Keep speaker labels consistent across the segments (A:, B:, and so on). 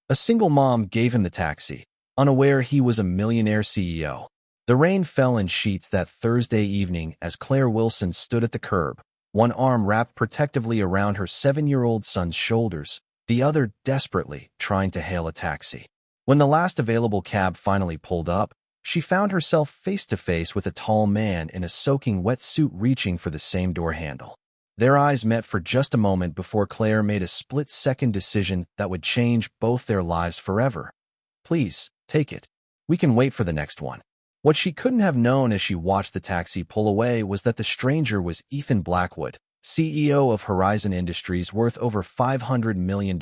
A: A single mom gave him the taxi, unaware he was a millionaire CEO. The rain fell in sheets that Thursday evening as Claire Wilson stood at the curb, one arm wrapped protectively around her 7-year-old son's shoulders, the other desperately trying to hail a taxi. When the last available cab finally pulled up, she found herself face to face with a tall man in a soaking wet suit reaching for the same door handle. Their eyes met for just a moment before Claire made a split-second decision that would change both their lives forever. "Please, take it. We can wait for the next one." What she couldn't have known as she watched the taxi pull away was that the stranger was Ethan Blackwood, CEO of Horizon Industries worth over $500 million,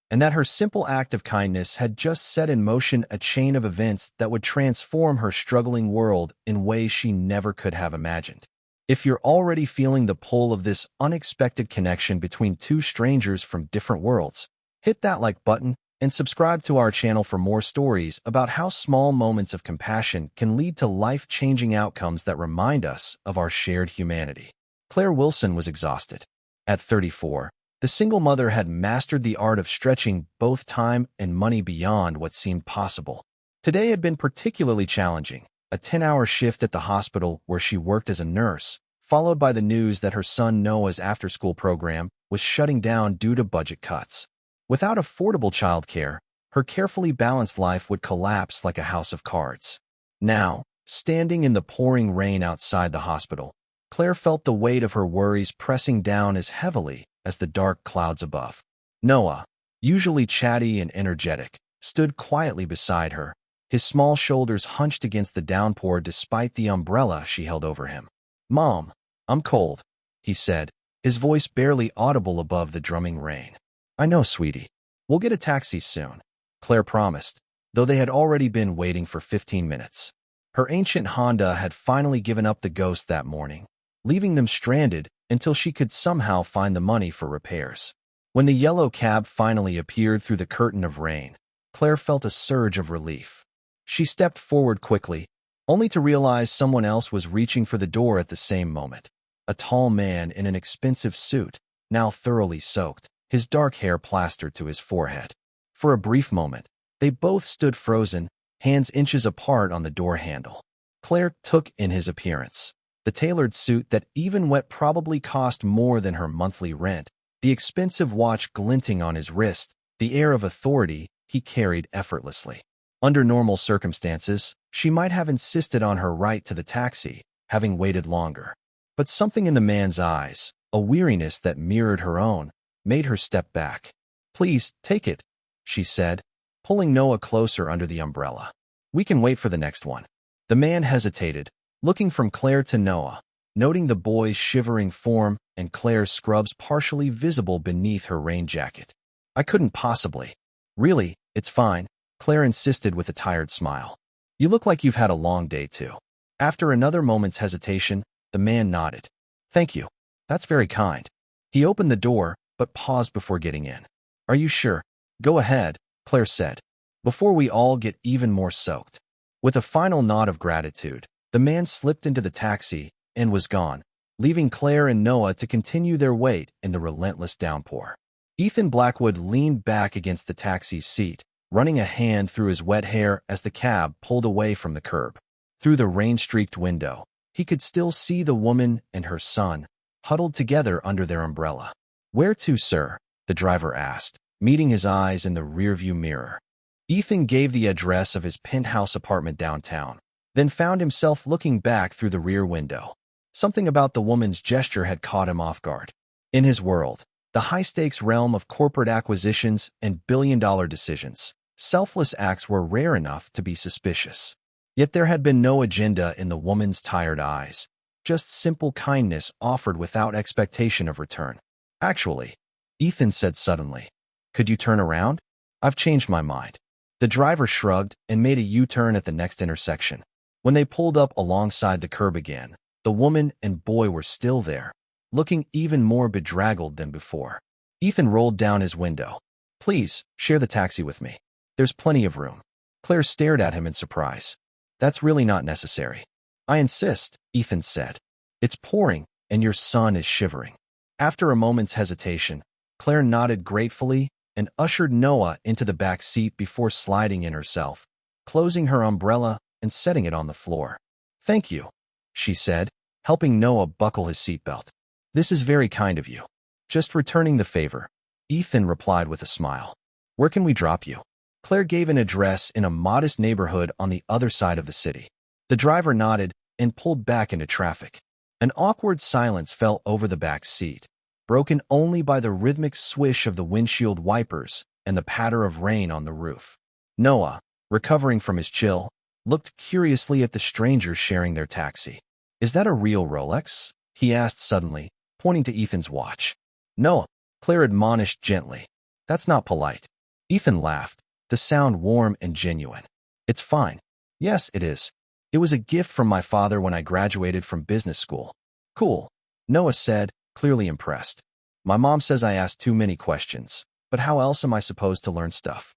A: and that her simple act of kindness had just set in motion a chain of events that would transform her struggling world in ways she never could have imagined. If you're already feeling the pull of this unexpected connection between two strangers from different worlds, hit that like button and subscribe to our channel for more stories about how small moments of compassion can lead to life-changing outcomes that remind us of our shared humanity. Claire Wilson was exhausted. At 34, the single mother had mastered the art of stretching both time and money beyond what seemed possible. Today had been particularly challenging, a 10-hour shift at the hospital where she worked as a nurse, followed by the news that her son Noah's after-school program was shutting down due to budget cuts. Without affordable childcare, her carefully balanced life would collapse like a house of cards. Now, standing in the pouring rain outside the hospital, Claire felt the weight of her worries pressing down as heavily as the dark clouds above. Noah, usually chatty and energetic, stood quietly beside her, his small shoulders hunched against the downpour despite the umbrella she held over him. "Mom, I'm cold," he said, his voice barely audible above the drumming rain. "I know, sweetie. We'll get a taxi soon," Claire promised, though they had already been waiting for 15 minutes. Her ancient Honda had finally given up the ghost that morning, leaving them stranded until she could somehow find the money for repairs. When the yellow cab finally appeared through the curtain of rain, Claire felt a surge of relief. She stepped forward quickly, only to realize someone else was reaching for the door at the same moment. A tall man in an expensive suit, now thoroughly soaked, his dark hair plastered to his forehead. For a brief moment, they both stood frozen, hands inches apart on the door handle. Claire took in his appearance. The tailored suit that even wet probably cost more than her monthly rent, the expensive watch glinting on his wrist, the air of authority he carried effortlessly. Under normal circumstances, she might have insisted on her right to the taxi, having waited longer. But something in the man's eyes, a weariness that mirrored her own, made her step back. "Please, take it," she said, pulling Noah closer under the umbrella. "We can wait for the next one." The man hesitated, looking from Claire to Noah, noting the boy's shivering form and Claire's scrubs partially visible beneath her rain jacket. "I couldn't possibly." "Really, it's fine," Claire insisted with a tired smile. "You look like you've had a long day too." After another moment's hesitation, the man nodded. "Thank you. That's very kind." He opened the door, but paused before getting in. "Are you sure?" "Go ahead," Claire said, "before we all get even more soaked." With a final nod of gratitude, the man slipped into the taxi and was gone, leaving Claire and Noah to continue their wait in the relentless downpour. Ethan Blackwood leaned back against the taxi's seat, running a hand through his wet hair as the cab pulled away from the curb. Through the rain-streaked window, he could still see the woman and her son, huddled together under their umbrella. "Where to, sir?" the driver asked, meeting his eyes in the rearview mirror. Ethan gave the address of his penthouse apartment downtown, then found himself looking back through the rear window. Something about the woman's gesture had caught him off guard. In his world, the high-stakes realm of corporate acquisitions and billion-dollar decisions, selfless acts were rare enough to be suspicious. Yet there had been no agenda in the woman's tired eyes, just simple kindness offered without expectation of return. "Actually," Ethan said suddenly, "could you turn around? I've changed my mind." The driver shrugged and made a U-turn at the next intersection. When they pulled up alongside the curb again, the woman and boy were still there, looking even more bedraggled than before. Ethan rolled down his window. "Please, share the taxi with me. There's plenty of room." Claire stared at him in surprise. "That's really not necessary." "I insist," Ethan said. "It's pouring, and your son is shivering." After a moment's hesitation, Claire nodded gratefully and ushered Noah into the back seat before sliding in herself, closing her umbrella and setting it on the floor. "Thank you," she said, helping Noah buckle his seatbelt. "This is very kind of you." "Just returning the favor," Ethan replied with a smile. "Where can we drop you?" Claire gave an address in a modest neighborhood on the other side of the city. The driver nodded and pulled back into traffic. An awkward silence fell over the back seat, broken only by the rhythmic swish of the windshield wipers and the patter of rain on the roof. Noah, recovering from his chill, looked curiously at the strangers sharing their taxi. "Is that a real Rolex?" he asked suddenly, pointing to Ethan's watch. "Noah," Claire admonished gently. "That's not polite." Ethan laughed, the sound warm and genuine. "It's fine." "Yes, it is. It was a gift from my father when I graduated from business school." "Cool," Noah said, clearly impressed. "My mom says I ask too many questions, but how else am I supposed to learn stuff?"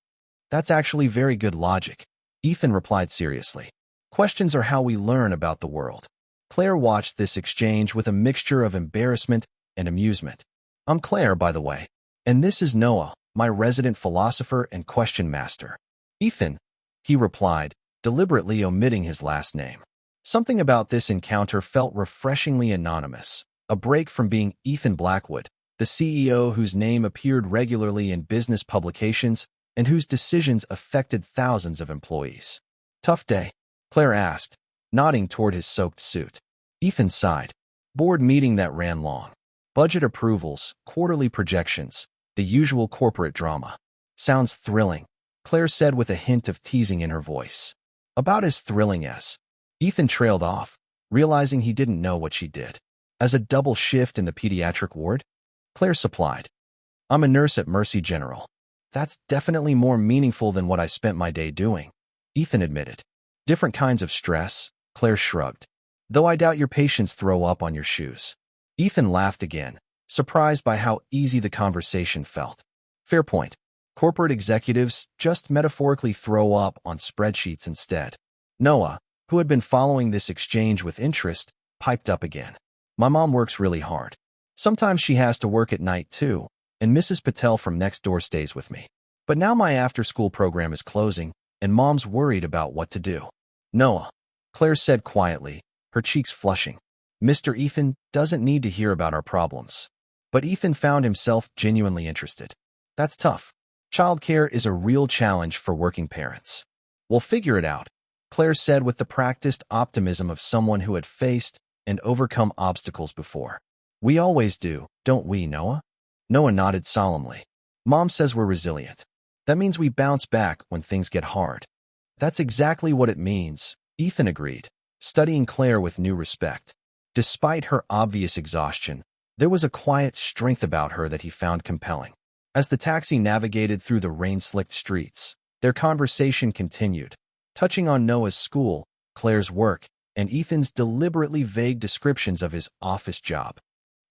A: "That's actually very good logic," Ethan replied seriously. "Questions are how we learn about the world." Claire watched this exchange with a mixture of embarrassment and amusement. "I'm Claire, by the way, and this is Noah, my resident philosopher and question master." "Ethan," he replied, deliberately omitting his last name. Something about this encounter felt refreshingly anonymous, a break from being Ethan Blackwood, the CEO whose name appeared regularly in business publications and whose decisions affected thousands of employees. "Tough day?" Claire asked, nodding toward his soaked suit. Ethan sighed. "Board meeting that ran long. Budget approvals, quarterly projections, the usual corporate drama." "Sounds thrilling," Claire said with a hint of teasing in her voice. "About as thrilling as..." Ethan trailed off, realizing he didn't know what she did. "As a double shift in the pediatric ward?" Claire supplied. "I'm a nurse at Mercy General." "That's definitely more meaningful than what I spent my day doing," Ethan admitted. "Different kinds of stress," Claire shrugged. "Though I doubt your patients throw up on your shoes." Ethan laughed again, surprised by how easy the conversation felt. "Fair point. Corporate executives just metaphorically throw up on spreadsheets instead." Noah, who had been following this exchange with interest, piped up again. "My mom works really hard. Sometimes she has to work at night too, and Mrs. Patel from next door stays with me. But now my after-school program is closing, and Mom's worried about what to do." "Noah," Claire said quietly, her cheeks flushing. "Mr. Ethan doesn't need to hear about our problems." But Ethan found himself genuinely interested. "That's tough. Childcare is a real challenge for working parents." "We'll figure it out," Claire said with the practiced optimism of someone who had faced and overcome obstacles before. "We always do, don't we, Noah?" Noah nodded solemnly. "Mom says we're resilient. That means we bounce back when things get hard." "That's exactly what it means," Ethan agreed, studying Claire with new respect. Despite her obvious exhaustion, there was a quiet strength about her that he found compelling. As the taxi navigated through the rain-slicked streets, their conversation continued, touching on Noah's school, Claire's work, and Ethan's deliberately vague descriptions of his office job.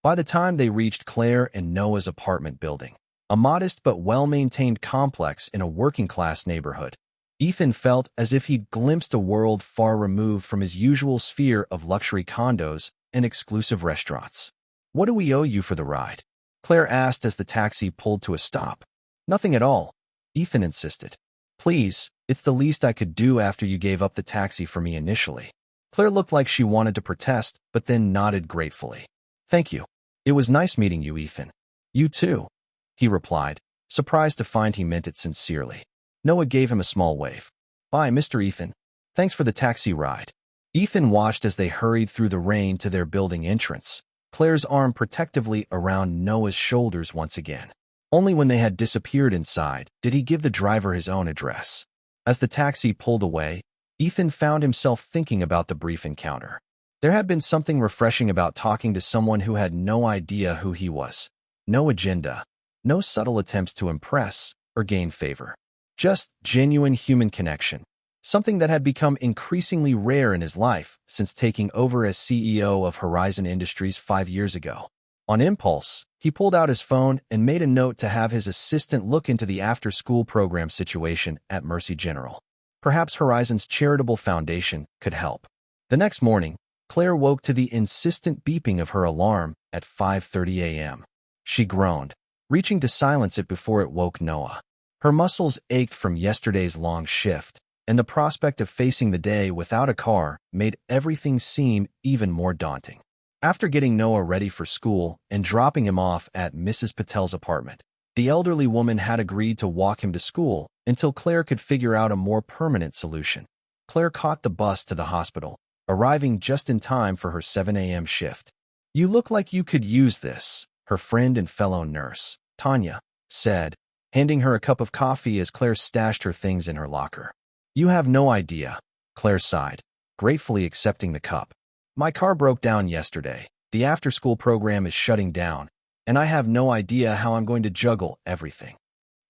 A: By the time they reached Claire and Noah's apartment building, a modest but well-maintained complex in a working-class neighborhood, Ethan felt as if he'd glimpsed a world far removed from his usual sphere of luxury condos and exclusive restaurants. "What do we owe you for the ride?" Claire asked as the taxi pulled to a stop. "Nothing at all," Ethan insisted. "Please, it's the least I could do after you gave up the taxi for me initially." Claire looked like she wanted to protest, but then nodded gratefully. "Thank you. It was nice meeting you, Ethan." "You too," he replied, surprised to find he meant it sincerely. Noah gave him a small wave. "Bye, Mr. Ethan. Thanks for the taxi ride." Ethan watched as they hurried through the rain to their building entrance, Claire's arm protectively around Noah's shoulders once again. Only when they had disappeared inside did he give the driver his own address. As the taxi pulled away, Ethan found himself thinking about the brief encounter. There had been something refreshing about talking to someone who had no idea who he was. No agenda, no subtle attempts to impress or gain favor. Just genuine human connection, something that had become increasingly rare in his life since taking over as CEO of Horizon Industries 5 years ago. On impulse, he pulled out his phone and made a note to have his assistant look into the after-school program situation at Mercy General. Perhaps Horizon's charitable foundation could help. The next morning, Claire woke to the insistent beeping of her alarm at 5:30 a.m. She groaned, reaching to silence it before it woke Noah. Her muscles ached from yesterday's long shift, and the prospect of facing the day without a car made everything seem even more daunting. After getting Noah ready for school and dropping him off at Mrs. Patel's apartment, the elderly woman had agreed to walk him to school until Claire could figure out a more permanent solution. Claire caught the bus to the hospital, arriving just in time for her 7 a.m. shift. "You look like you could use this," her friend and fellow nurse, Tanya, said, handing her a cup of coffee as Claire stashed her things in her locker. "You have no idea," Claire sighed, gratefully accepting the cup. "My car broke down yesterday. The after-school program is shutting down, and I have no idea how I'm going to juggle everything."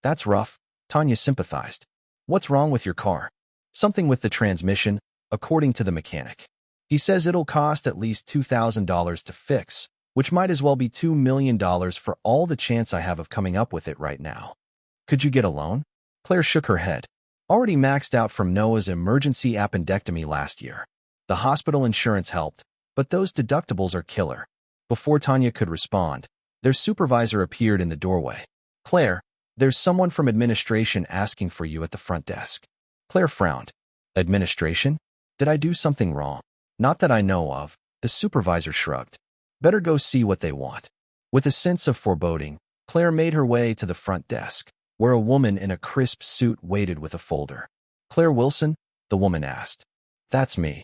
A: "That's rough," Tanya sympathized. "What's wrong with your car?" "Something with the transmission, according to the mechanic. He says it'll cost at least $2,000 to fix, which might as well be $2 million for all the chance I have of coming up with it right now." "Could you get a loan?" Claire shook her head. "Already maxed out from Noah's emergency appendectomy last year. The hospital insurance helped, but those deductibles are killer." Before Tanya could respond, their supervisor appeared in the doorway. "Claire, there's someone from administration asking for you at the front desk." Claire frowned. "Administration? Did I do something wrong?" "Not that I know of," the supervisor shrugged. "Better go see what they want." With a sense of foreboding, Claire made her way to the front desk, where a woman in a crisp suit waited with a folder. "Claire Wilson?" the woman asked. "That's me,"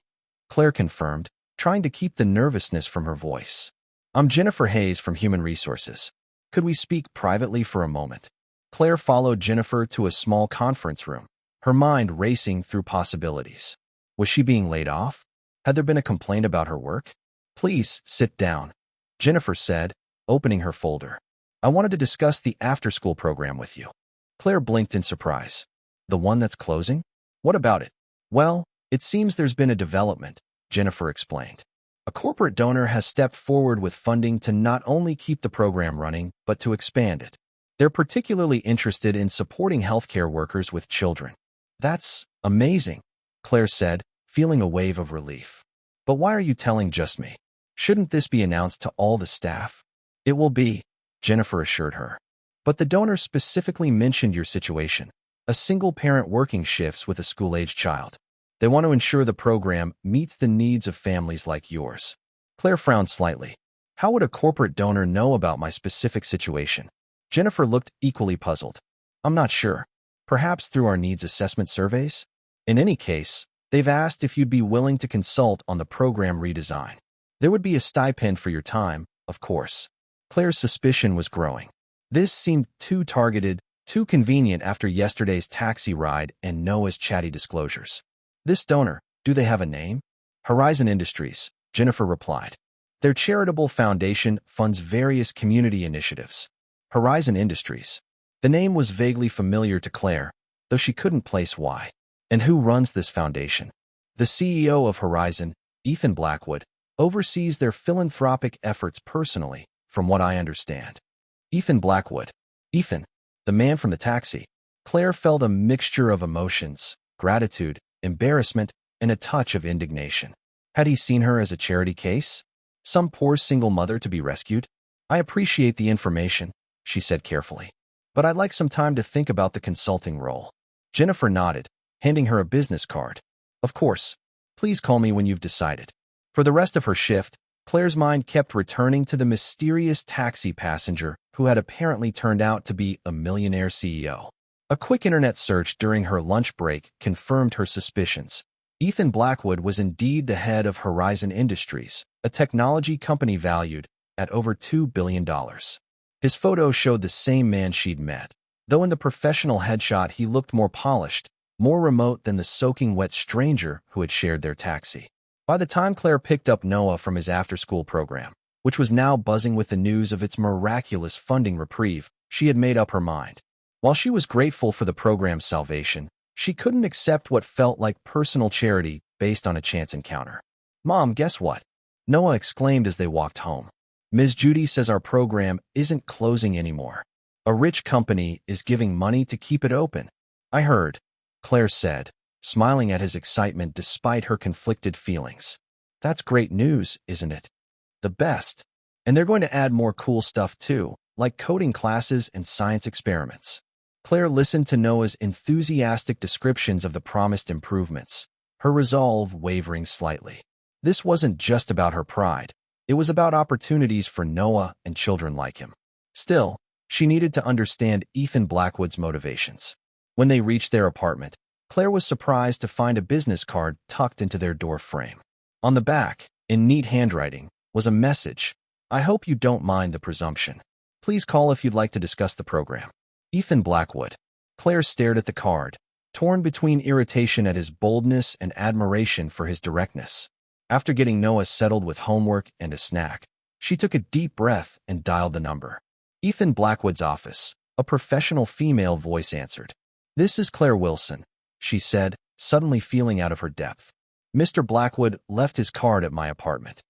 A: Claire confirmed, trying to keep the nervousness from her voice. "I'm Jennifer Hayes from Human Resources. Could we speak privately for a moment?" Claire followed Jennifer to a small conference room, her mind racing through possibilities. Was she being laid off? Had there been a complaint about her work? "Please, sit down," Jennifer said, opening her folder. "I wanted to discuss the after-school program with you." Claire blinked in surprise. "The one that's closing? What about it?" "Well, it seems there's been a development," Jennifer explained. "A corporate donor has stepped forward with funding to not only keep the program running, but to expand it. They're particularly interested in supporting healthcare workers with children." "That's amazing," Claire said, feeling a wave of relief. "But why are you telling just me? Shouldn't this be announced to all the staff?" "It will be," Jennifer assured her. "But the donor specifically mentioned your situation, a single parent working shifts with a school-aged child. They want to ensure the program meets the needs of families like yours." Claire frowned slightly. "How would a corporate donor know about my specific situation?" Jennifer looked equally puzzled. "I'm not sure. Perhaps through our needs assessment surveys? In any case, they've asked if you'd be willing to consult on the program redesign. There would be a stipend for your time, of course." Claire's suspicion was growing. This seemed too targeted, too convenient after yesterday's taxi ride and Noah's chatty disclosures. "This donor, do they have a name?" "Horizon Industries," Jennifer replied. "Their charitable foundation funds various community initiatives." Horizon Industries. The name was vaguely familiar to Claire, though she couldn't place why. "And who runs this foundation?" "The CEO of Horizon, Ethan Blackwood, oversees their philanthropic efforts personally, from what I understand." Ethan Blackwood. Ethan, the man from the taxi. Claire felt a mixture of emotions, gratitude, embarrassment, and a touch of indignation. Had he seen her as a charity case? Some poor single mother to be rescued? "I appreciate the information," she said carefully, "but I'd like some time to think about the consulting role." Jennifer nodded, handing her a business card. "Of course. Please call me when you've decided." For the rest of her shift, Claire's mind kept returning to the mysterious taxi passenger who had apparently turned out to be a millionaire CEO. A quick internet search during her lunch break confirmed her suspicions. Ethan Blackwood was indeed the head of Horizon Industries, a technology company valued at over $2 billion. His photo showed the same man she'd met, though in the professional headshot he looked more polished, more remote than the soaking wet stranger who had shared their taxi. By the time Claire picked up Noah from his after-school program, which was now buzzing with the news of its miraculous funding reprieve, she had made up her mind. While she was grateful for the program's salvation, she couldn't accept what felt like personal charity based on a chance encounter. "Mom, guess what?" Noah exclaimed as they walked home. "Ms. Judy says our program isn't closing anymore. A rich company is giving money to keep it open." "I heard," Claire said, smiling at his excitement despite her conflicted feelings. "That's great news, isn't it?" "The best. And they're going to add more cool stuff too, like coding classes and science experiments. Claire listened to Noah's enthusiastic descriptions of the promised improvements, her resolve wavering slightly. This wasn't just about her pride. It was about opportunities for Noah and children like him. Still, she needed to understand Ethan Blackwood's motivations. When they reached their apartment, Claire was surprised to find a business card tucked into their door frame. On the back, in neat handwriting, was a message. "I hope you don't mind the presumption. Please call if you'd like to discuss the program. Ethan Blackwood." Claire stared at the card, torn between irritation at his boldness and admiration for his directness. After getting Noah settled with homework and a snack, she took a deep breath and dialed the number. Ethan Blackwood's office, a professional female voice answered. "This is Claire Wilson," she said, suddenly feeling out of her depth. "Mr. Blackwood left his card at my apartment."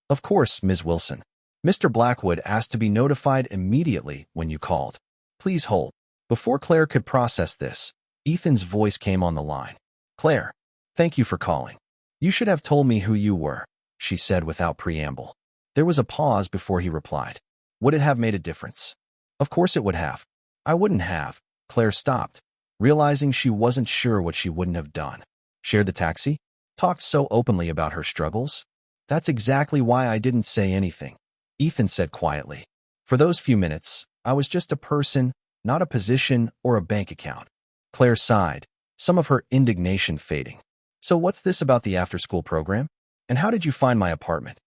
A: "Of course, Ms. Wilson. Mr. Blackwood asked to be notified immediately when you called. Please hold." Before Claire could process this, Ethan's voice came on the line. "Claire, thank you for calling. You should have told me who you were," she said without preamble. There was a pause before he replied. "Would it have made a difference?" "Of course it would have." "I wouldn't have." Claire stopped, realizing she wasn't sure what she wouldn't have done. Shared the taxi? Talked so openly about her struggles? "That's exactly why I didn't say anything," Ethan said quietly. "For those few minutes, I was just a person, not a position or a bank account." Claire sighed, some of her indignation fading. "So what's this about the after-school program? And how did you find my apartment?"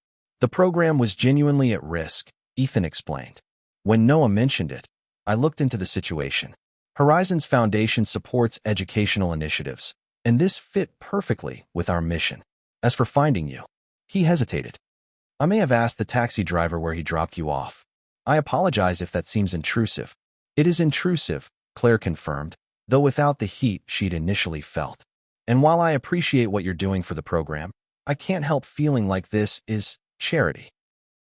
A: "The program was genuinely at risk," Ethan explained. "When Noah mentioned it, I looked into the situation. Horizons Foundation supports educational initiatives, and this fit perfectly with our mission. As for finding you," he hesitated. "I may have asked the taxi driver where he dropped you off. I apologize if that seems intrusive." "It is intrusive," Claire confirmed, though without the heat she'd initially felt. "And while I appreciate what you're doing for the program, I can't help feeling like this is charity."